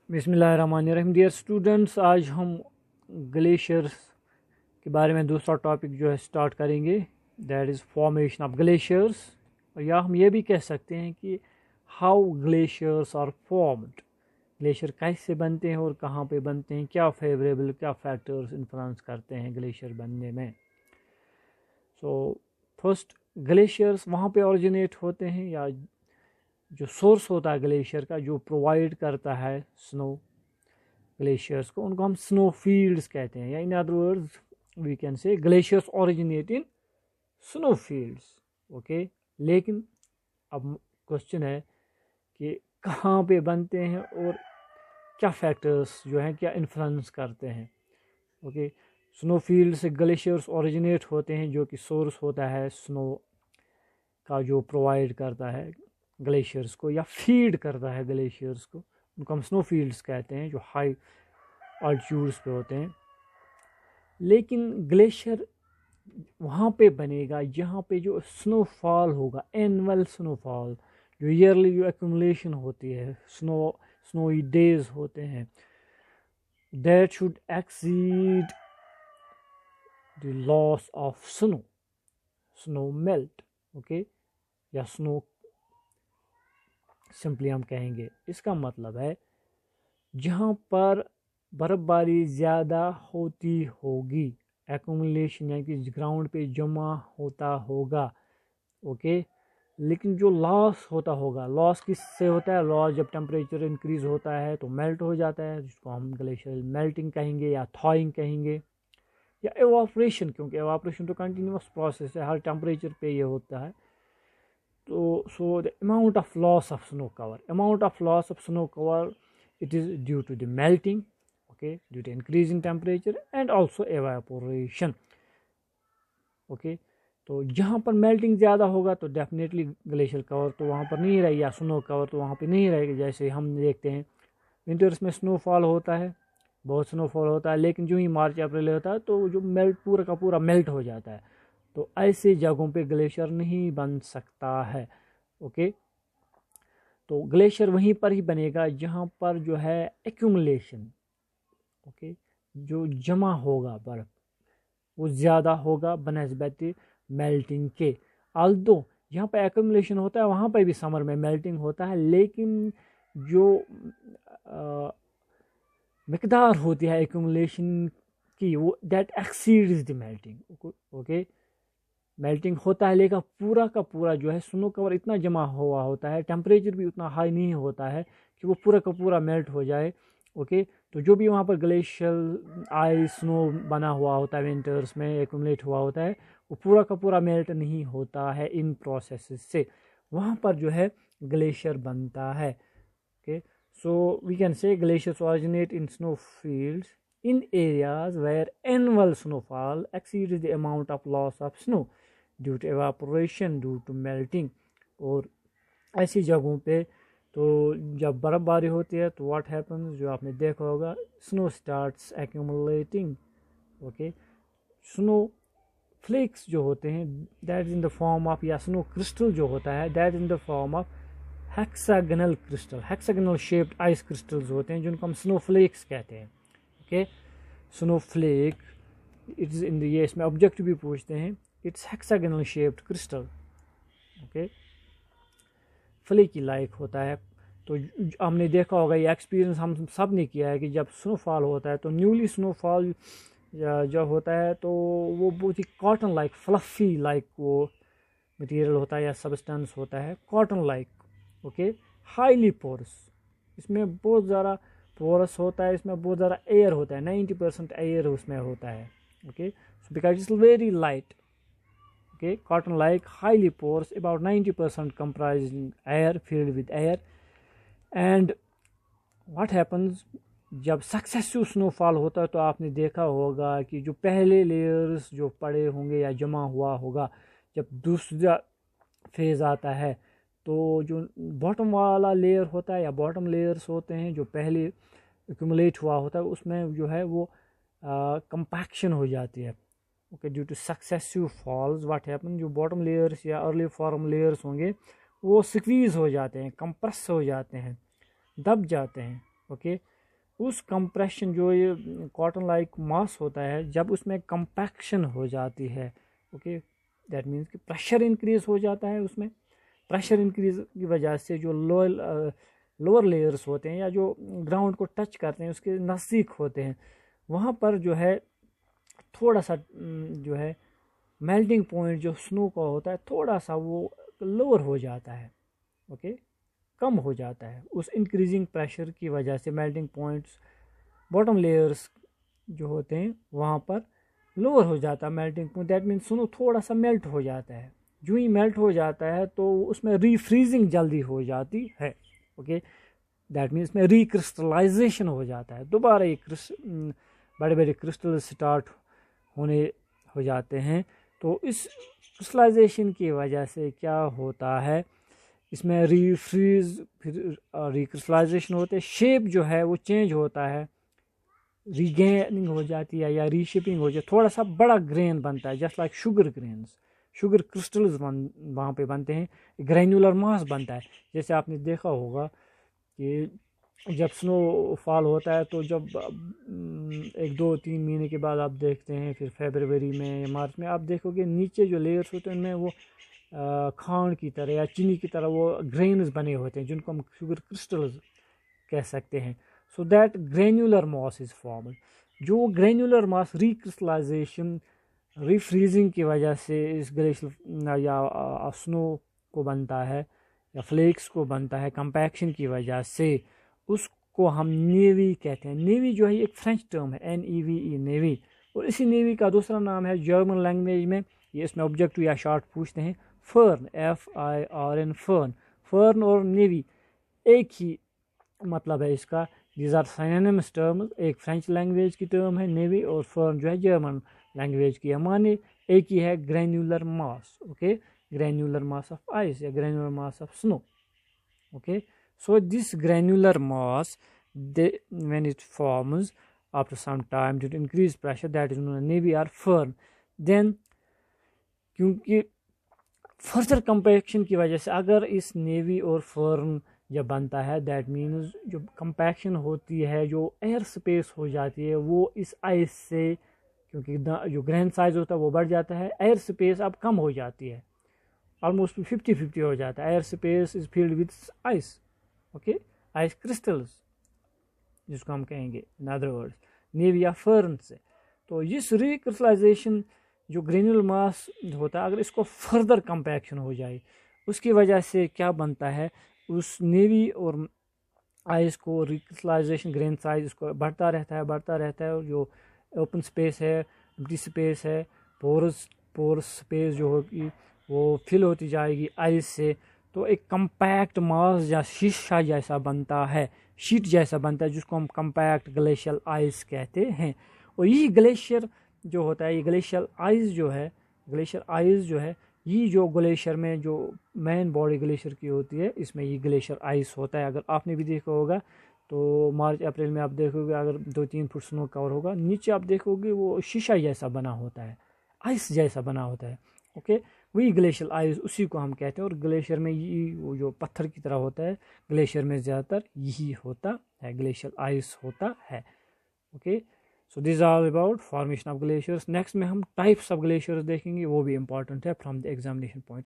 बिस्मिल्लाहिर्रहमानिर्रहीम। Dear students, आज हम ग्लेशियर्स के बारे में दूसरा टॉपिक जो है स्टार्ट करेंगे, that is formation of glaciers. या हम ये भी कह सकते हैं कि how glaciers are formed, glacier कैसे बनते हैं और कहाँ पे बनते हैं, क्या फेवरेबल क्या फैक्टर्स इन्फ्लुएंस करते हैं ग्लेशियर बनने में। सो फर्स्ट, ग्लेशियर्स वहाँ पे ओरिजिनेट होते हैं या जो सोर्स होता है ग्लेशियर का, जो प्रोवाइड करता है स्नो ग्लेशियर्स को, उनको हम स्नो फील्ड्स कहते हैं। या in other words we can say glaciers originate in snow fields. Okay, लेकिन अब क्वेश्चन है कि कहाँ पे बनते हैं और क्या फैक्टर्स जो हैं क्या इन्फ्लुएंस करते हैं। ओके, स्नो फील्ड से ग्लेशियर्स ओरिजिनेट होते हैं, जो कि सोर्स होता है स्नो का, जो प्रोवाइड करता है ग्लेशियर्स को या फीड करता है ग्लेशियर्स को, उनको हम स्नो फील्ड्स कहते हैं, जो हाई ऑल्टीट्यूड्स पे होते हैं। लेकिन ग्लेशियर वहाँ पे बनेगा जहाँ पे जो स्नोफॉल होगा, एनुअल स्नोफॉल, जो ईयरली जो एक्यूमुलेशन होती है, स्नोई डेज होते हैं, that should exceed the loss of snow melt. Okay, या स्नो सिंपली हम कहेंगे, इसका मतलब है जहाँ पर बर्फबारी ज़्यादा होती होगी, एक्यूमुलेशन यानी कि ग्राउंड पे जमा होता होगा। ओके, लेकिन जो लॉस होता होगा, लॉस किससे होता है? लॉस जब टेम्परेचर इंक्रीज होता है तो मेल्ट हो जाता है, जिसको हम ग्लेशियर मेल्टिंग कहेंगे या थॉइंग कहेंगे, या एवापोरेशन, क्योंकि एवापोरेशन तो कंटिन्यूस प्रोसेस है, हर टेम्परेचर पे ये होता है। तो so the amount of loss of snow cover, it is due to the melting, okay, due to increase in temperature and also evaporation. okay, तो जहाँ पर मेल्टिंग ज़्यादा होगा तो डेफिनेटली ग्लेशियर कवर तो वहाँ पर नहीं रहेगा, या स्नो कवर तो वहाँ पे नहीं रहेगा। जैसे हम देखते हैं विंटर्स में स्नोफॉल होता है, बहुत स्नोफॉल होता है, लेकिन जो ही मार्च अप्रैल होता है तो जो मेल्ट पूरा का पूरा मेल्ट हो जाता है। तो ऐसे जगहों पे ग्लेशियर नहीं बन सकता है। ओके, तो ग्लेशियर वहीं पर ही बनेगा जहाँ पर जो है एक्यूमुलेशन, ओके, जो जमा होगा बर्फ वो ज़्यादा होगा बनस्बत मेल्टिंग के। आल्दो यहाँ पर एक्यूमुलेशन होता है वहाँ पर भी समर में मेल्टिंग होता है, लेकिन जो मिकदार होती है एक्यूमुलेशन की, वो that exceeds the melting. Okay, melting होता है लेकिन पूरा का पूरा जो है स्नो कवर इतना जमा हुआ होता है, टेम्परेचर भी उतना हाई नहीं होता है कि वो पूरा का पूरा मेल्ट हो जाए। ओके, तो जो भी वहाँ पर ग्लेशियल आइस स्नो बना हुआ होता है विंटर्स में, एक्यूमुलेट हुआ होता है, वो पूरा का पूरा मेल्ट नहीं होता है इन प्रोसेस से, वहाँ पर जो है ग्लेशियर बनता है। Okay, so we can say glaciers originate in snow fields in areas where annual snowfall exceeds the amount of loss of snow due to evaporation, due to melting। और ऐसी जगहों पे तो जब बर्फ़बारी होती है तो व्हाट हैपन्स, जो आपने देखा होगा, snow starts accumulating. Okay, snow flakes जो होते हैं that is in the form of, या स्नो क्रिस्टल जो होता है that in the form of hexagonal crystal, hexagonal shaped ice crystals होते हैं जिनको हम स्नो फ्लेक्स कहते हैं। Okay, snowflake it is in the, ये इसमें ऑब्जेक्ट भी पूछते हैं, it's hexagonal shaped crystal. Okay, flaky like होता है। तो हमने देखा होगा, ये एक्सपीरियंस हम सब ने किया है कि जब स्नोफॉल होता है तो न्यूली स्नोफॉल जो होता है तो वो बहुत ही कॉटन लाइक, फ्लफी लाइक वो मटेरियल होता है या सब्सटेंस होता है, cotton like. Okay, highly porous, इसमें बहुत ज़्यादा पोरस होता है, इसमें बहुत ज़्यादा एयर होता है, 90% एयर उसमें होता है। Okay, because it's very light. Okay, cotton like, highly porous, about 90% comprising air, filled with air। And what happens जब सक्सेसिव स्नोफॉल होता है तो आपने देखा होगा कि जो पहले लेयर्स जो पड़े होंगे या जमा हुआ होगा, जब दूसरा फेज़ आता है तो जो बॉटम वाला लेयर होता है या बॉटम लेयर्स होते हैं जो पहले एक्यूमुलेट हुआ होता है, उसमें जो है वो कंपैक्शन हो जाती है। Okay, due to successive falls what happen, जो बॉटम लेयर्स या अर्ली फॉर्म लेयर्स होंगे वो स्क्वीज हो जाते हैं, कंप्रेस हो जाते हैं, दब जाते हैं। ओके, उस कंप्रेशन जो ये कॉटन लाइक मास होता है, जब उसमें कंपैक्शन हो जाती है, ओके, दैट मीन्स कि प्रेशर इंक्रीज हो जाता है उसमें। प्रेशर इंक्रीज की वजह से जो लोअर लेयर्स होते हैं या जो ग्राउंड को टच करते हैं उसके नज़दीक होते हैं, वहाँ पर जो है थोड़ा सा जो है मेल्टिंग पॉइंट जो स्नो का होता है थोड़ा सा वो लोअर हो जाता है, ओके, कम हो जाता है उस इंक्रीजिंग प्रेशर की वजह से। मेल्टिंग पॉइंट्स बॉटम लेयर्स जो होते हैं वहाँ पर लोअर हो जाता है melting point, that means snow थोड़ा सा मेल्ट हो जाता है। जो ही मेल्ट हो जाता है तो उसमें रीफ्रीजिंग जल्दी हो जाती है, ओके, दैट मीन्स में रिक्रिस्टलाइजेशन हो जाता है, दोबारा ये बड़े बड़े क्रिस्टल स्टार्ट होने हो जाते हैं। तो इस क्रिस्टलाइजेशन की वजह से क्या होता है, इसमें रीफ्रीज फिर रिक्रिस्टलाइजेशन होते हैं, शेप जो है वो चेंज होता है, रीगेनिंग हो जाती है या रीशेपिंग हो जाती है, थोड़ा सा बड़ा ग्रेन बनता है, just like sugar grains, sugar crystals वहाँ पे बनते हैं, ग्रेन्युलर मास बनता है। जैसे आपने देखा होगा कि जब स्नो फॉल होता है तो जब 1 2 3 महीने के बाद आप देखते हैं, फिर फरवरी में मार्च में आप देखोगे नीचे जो लेयर्स होते हैं उनमें वो खांड की तरह या चीनी की तरह वो ग्रेन्स बने होते हैं जिनको हम शुगर क्रिस्टल्स कह सकते हैं। So that granular mass is formed. जो ग्रेन्युलर मास रिक्रिस्टलाइजेशन रीफ्रीजिंग की वजह से इस ग्लेशियर या स्नो को बनता है या फ्लेक्स को बनता है कंपैक्शन की वजह से, उसको हम नेवी कहते हैं। नेवी जो है एक फ्रेंच टर्म है, NEVE नेवी, और इसी नेवी का दूसरा नाम है जर्मन लैंग्वेज में, ये इसमें ऑब्जेक्टिव या शॉर्ट पूछते हैं, फर्न, FIRN, फर्न। फर्न और नेवी एक ही मतलब है इसका, दीज आर सिनोनिमस टर्म्स। एक फ्रेंच लैंग्वेज की टर्म है नेवी और फर्न जो है जर्मन लैंग्वेज की है। माने एक ही है granular mass, okay, granular mass of ice या granular mass of snow, okay. So this granular mass, when it forms after some time due to increased pressure, that is known as navy or firn, then क्योंकि further compaction की वजह से अगर इस navy और fern जब बनता है, दैट मीन्स जो कंपैक्शन होती है, जो एयर स्पेस हो जाती है वो इस आइस से, क्योंकि जो ग्रेन साइज होता है वो बढ़ जाता है, एयर स्पेस अब कम हो जाती है, ऑलमोस्ट 50-50 हो जाता है। Air space is filled with ice, okay, ice crystals जिसको हम कहेंगे इन अदर वर्ड्स नेवी या फर्न से। तो इस रिक्रिस्टलाइजेशन जो ग्रेन्युलर मास होता है, अगर इसको फर्दर कंपैक्शन हो जाए उसकी वजह से क्या बनता है, उस नेवी और आइस को रिक्रिस्टलाइजेशन ग्रेन साइज इसको बढ़ता रहता है और जो ओपन स्पेस है, एम्प्टी स्पेस है, पोरस स्पेस जो होगी वो फिल होती जाएगी आइस से। तो एक कंपैक्ट मास या शीशा जैसा बनता है, शीट जैसा बनता है, जिसको हम कंपैक्ट ग्लेशियल आइस कहते हैं। और यही ग्लेशियर जो होता है, ये ग्लेशियल आइस जो है ये जो ग्लेशियर में जो मेन बॉडी ग्लेशियर की होती है, इसमें ये ग्लेशियर आइस होता है। अगर आपने भी देखा होगा तो मार्च अप्रैल में आप देखोगे, अगर 2-3 फुट स्नो कवर होगा, नीचे आप देखोगे वो शीशा जैसा बना होता है, आइस जैसा बना होता है, ओके, वही ग्लेशियल आइस, उसी को हम कहते हैं। और ग्लेशियर में ये वो जो पत्थर की तरह होता है, ग्लेशियर में ज़्यादातर यही होता है, ग्लेशियल आइस होता है, okay. So this are about formation of glaciers. Next में हम टाइप्स ऑफ ग्लेशियर्स देखेंगे, वो भी इंपॉर्टेंट है फ्रॉम द एग्जामिनेशन पॉइंट।